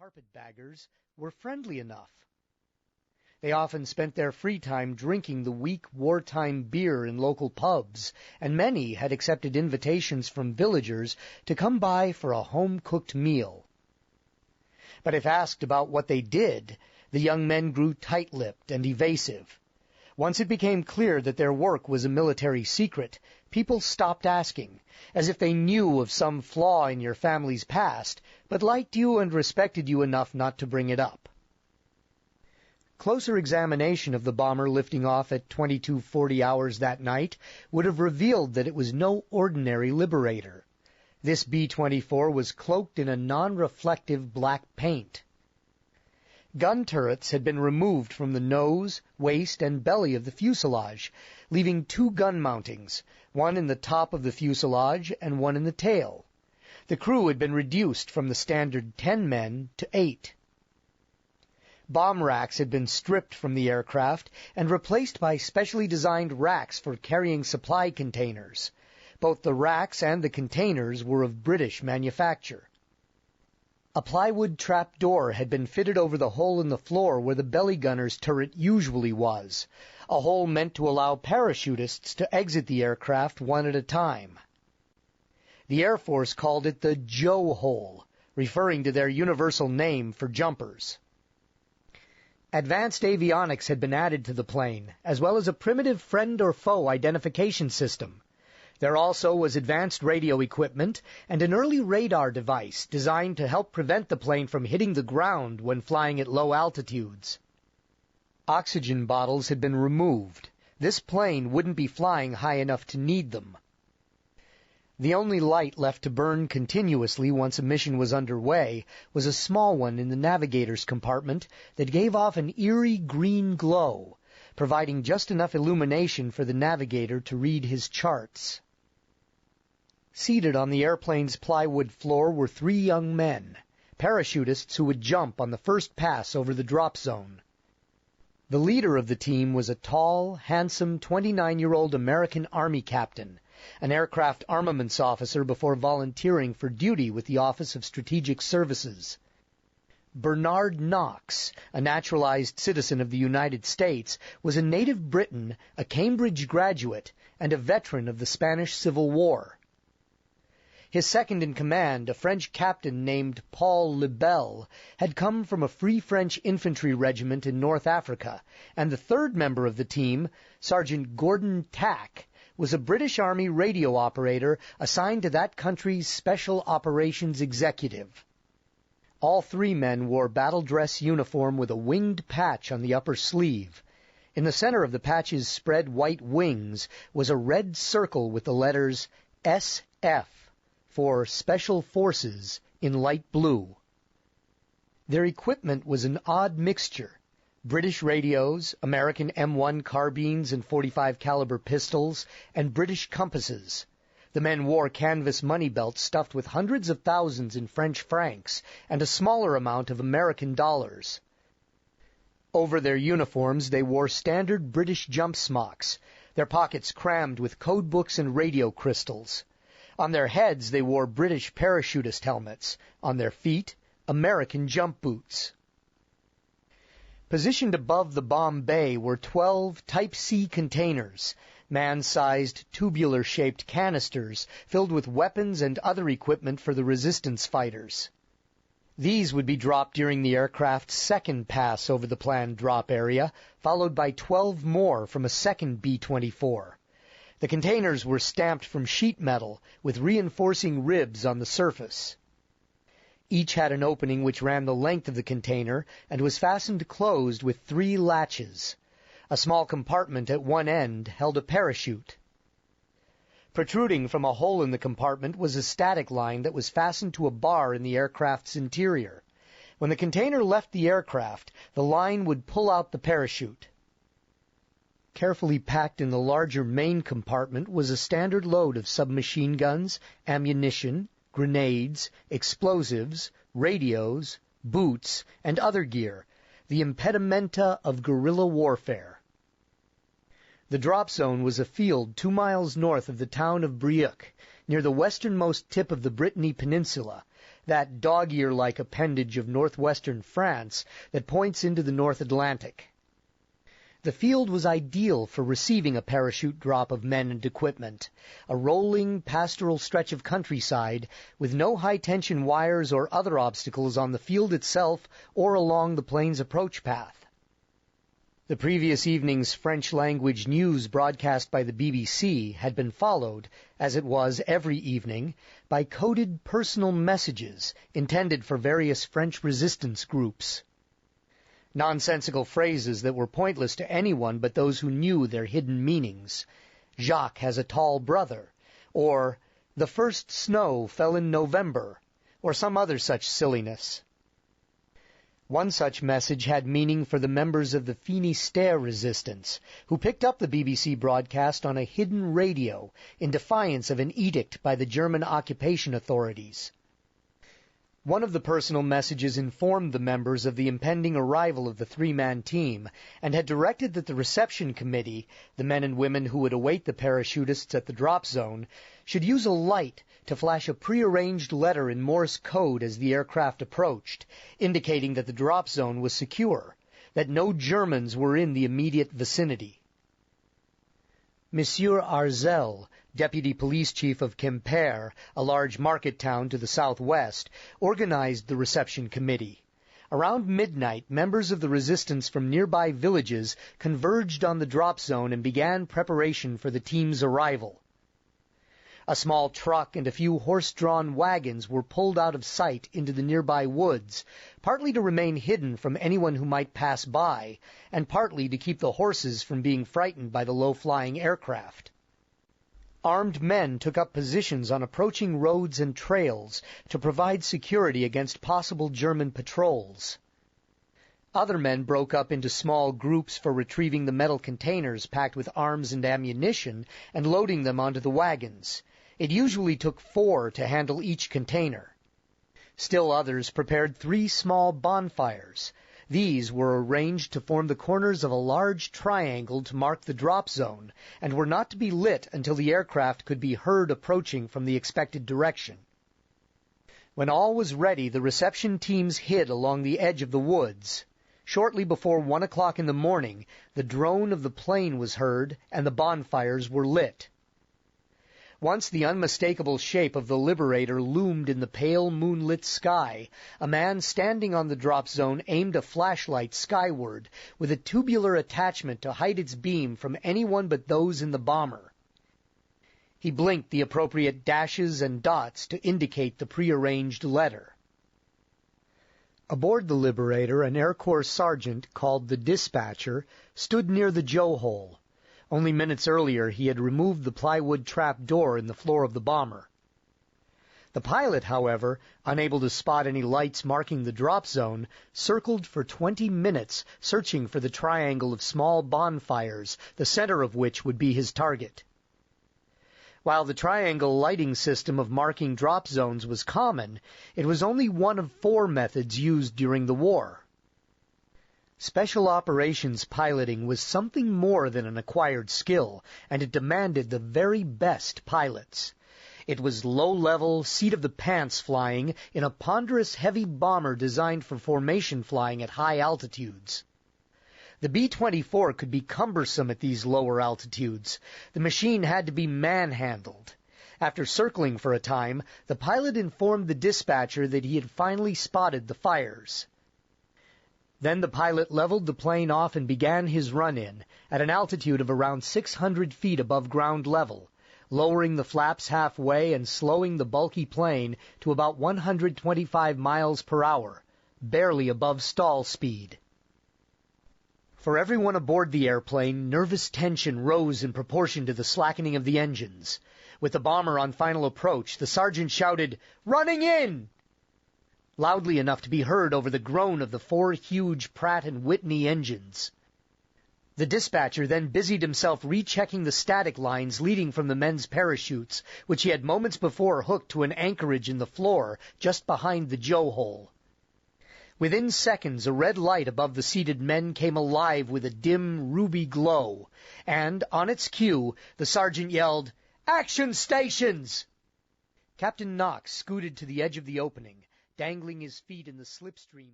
carpetbaggers were friendly enough. They often spent their free time drinking the weak wartime beer in local pubs, and many had accepted invitations from villagers to come by for a home-cooked meal. But if asked about what they did, the young men grew tight-lipped and evasive. Once it became clear that their work was a military secret, people stopped asking, as if they knew of some flaw in your family's past, but liked you and respected you enough not to bring it up. Closer examination of the bomber lifting off at 22:40 hours that night would have revealed that it was no ordinary Liberator. This B-24 was cloaked in a non-reflective black paint. Gun turrets had been removed from the nose, waist, and belly of the fuselage, leaving two gun mountings, one in the top of the fuselage and one in the tail. The crew had been reduced from the standard 10 men to 8. Bomb racks had been stripped from the aircraft and replaced by specially designed racks for carrying supply containers. Both the racks and the containers were of British manufacture. A plywood trap door had been fitted over the hole in the floor where the belly gunner's turret usually was, a hole meant to allow parachutists to exit the aircraft one at a time. The Air Force called it the Joe hole, referring to their universal name for jumpers. Advanced avionics had been added to the plane, as well as a primitive friend or foe identification system. There also was advanced radio equipment and an early radar device designed to help prevent the plane from hitting the ground when flying at low altitudes. Oxygen bottles had been removed. This plane wouldn't be flying high enough to need them. The only light left to burn continuously once a mission was underway was a small one in the navigator's compartment that gave off an eerie green glow, providing just enough illumination for the navigator to read his charts. Seated on the airplane's plywood floor were 3 young men, parachutists who would jump on the first pass over the drop zone. The leader of the team was a tall, handsome 29-year-old American Army captain, an aircraft armaments officer before volunteering for duty with the Office of Strategic Services. Bernard Knox, a naturalized citizen of the United States, was a native Briton, a Cambridge graduate, and a veteran of the Spanish Civil War. His second-in-command, a French captain named Paul Lebel, had come from a Free French infantry regiment in North Africa, and the third member of the team, Sergeant Gordon Tack, was a British Army radio operator assigned to that country's Special Operations Executive. All 3 men wore battle dress uniform with a winged patch on the upper sleeve. In the center of the patch's spread white wings was a red circle with the letters SF for Special Forces in light blue. Their equipment was an odd mixture: British radios, American M1 carbines and .45 caliber pistols, and British compasses. The men wore canvas money belts stuffed with hundreds of thousands in French francs and a smaller amount of American dollars. Over their uniforms they wore standard British jump smocks, their pockets crammed with code books and radio crystals. On their heads they wore British parachutist helmets, on their feet American jump boots. Positioned above the bomb bay were 12 Type C containers, man-sized tubular-shaped canisters filled with weapons and other equipment for the resistance fighters. These would be dropped during the aircraft's second pass over the planned drop area, followed by 12 more from a second B-24. The containers were stamped from sheet metal with reinforcing ribs on the surface. Each had an opening which ran the length of the container and was fastened closed with 3 latches. A small compartment at one end held a parachute. Protruding from a hole in the compartment was a static line that was fastened to a bar in the aircraft's interior. When the container left the aircraft, the line would pull out the parachute. Carefully packed in the larger main compartment was a standard load of submachine guns, ammunition, grenades, explosives, radios, boots, and other gear, the impedimenta of guerrilla warfare. The drop zone was a field 2 miles north of the town of Brieuc, near the westernmost tip of the Brittany Peninsula, that dog-ear-like appendage of northwestern France that points into the North Atlantic. The field was ideal for receiving a parachute drop of men and equipment, a rolling, pastoral stretch of countryside with no high-tension wires or other obstacles on the field itself or along the plane's approach path. The previous evening's French-language news broadcast by the BBC had been followed, as it was every evening, by coded personal messages intended for various French resistance groups. Nonsensical phrases that were pointless to anyone but those who knew their hidden meanings. Jacques has a tall brother, or the first snow fell in November, or some other such silliness. One such message had meaning for the members of the Finistère resistance, who picked up the BBC broadcast on a hidden radio in defiance of an edict by the German occupation authorities. One of the personal messages informed the members of the impending arrival of the three-man team and had directed that the reception committee, the men and women who would await the parachutists at the drop zone, should use a light to flash a prearranged letter in Morse code as the aircraft approached, indicating that the drop zone was secure, that no Germans were in the immediate vicinity. Monsieur Arzel, deputy police chief of Quimper, a large market town to the southwest, organized the reception committee. Around midnight, members of the resistance from nearby villages converged on the drop zone and began preparation for the team's arrival. A small truck and a few horse-drawn wagons were pulled out of sight into the nearby woods, partly to remain hidden from anyone who might pass by, and partly to keep the horses from being frightened by the low-flying aircraft. Armed men took up positions on approaching roads and trails to provide security against possible German patrols. Other men broke up into small groups for retrieving the metal containers packed with arms and ammunition and loading them onto the wagons. It usually took 4 to handle each container. Still others prepared 3 small bonfires. These were arranged to form the corners of a large triangle to mark the drop zone, and were not to be lit until the aircraft could be heard approaching from the expected direction. When all was ready, the reception teams hid along the edge of the woods. Shortly before 1 o'clock in the morning, the drone of the plane was heard, and the bonfires were lit. Once the unmistakable shape of the Liberator loomed in the pale moonlit sky, a man standing on the drop zone aimed a flashlight skyward, with a tubular attachment to hide its beam from anyone but those in the bomber. He blinked the appropriate dashes and dots to indicate the prearranged letter. Aboard the Liberator, an Air Corps sergeant, called the dispatcher, stood near the Joe-hole. Only minutes earlier he had removed the plywood trap door in the floor of the bomber. The pilot, however, unable to spot any lights marking the drop zone, circled for 20 minutes searching for the triangle of small bonfires, the center of which would be his target. While the triangle lighting system of marking drop zones was common, it was only one of 4 methods used during the war. Special operations piloting was something more than an acquired skill, and it demanded the very best pilots. It was low-level, seat-of-the-pants flying in a ponderous heavy bomber designed for formation flying at high altitudes. The B-24 could be cumbersome at these lower altitudes. The machine had to be manhandled. After circling for a time, the pilot informed the dispatcher that he had finally spotted the fires. Then the pilot leveled the plane off and began his run-in, at an altitude of around 600 feet above ground level, lowering the flaps halfway and slowing the bulky plane to about 125 miles per hour, barely above stall speed. For everyone aboard the airplane, nervous tension rose in proportion to the slackening of the engines. With the bomber on final approach, the sergeant shouted, "Running in!" loudly enough to be heard over the groan of the 4 huge Pratt & Whitney engines. The dispatcher then busied himself rechecking the static lines leading from the men's parachutes, which he had moments before hooked to an anchorage in the floor just behind the Joe-hole. Within seconds, a red light above the seated men came alive with a dim, ruby glow, and, on its cue, the sergeant yelled, "Action stations!" Captain Knox scooted to the edge of the opening, dangling his feet in the slipstream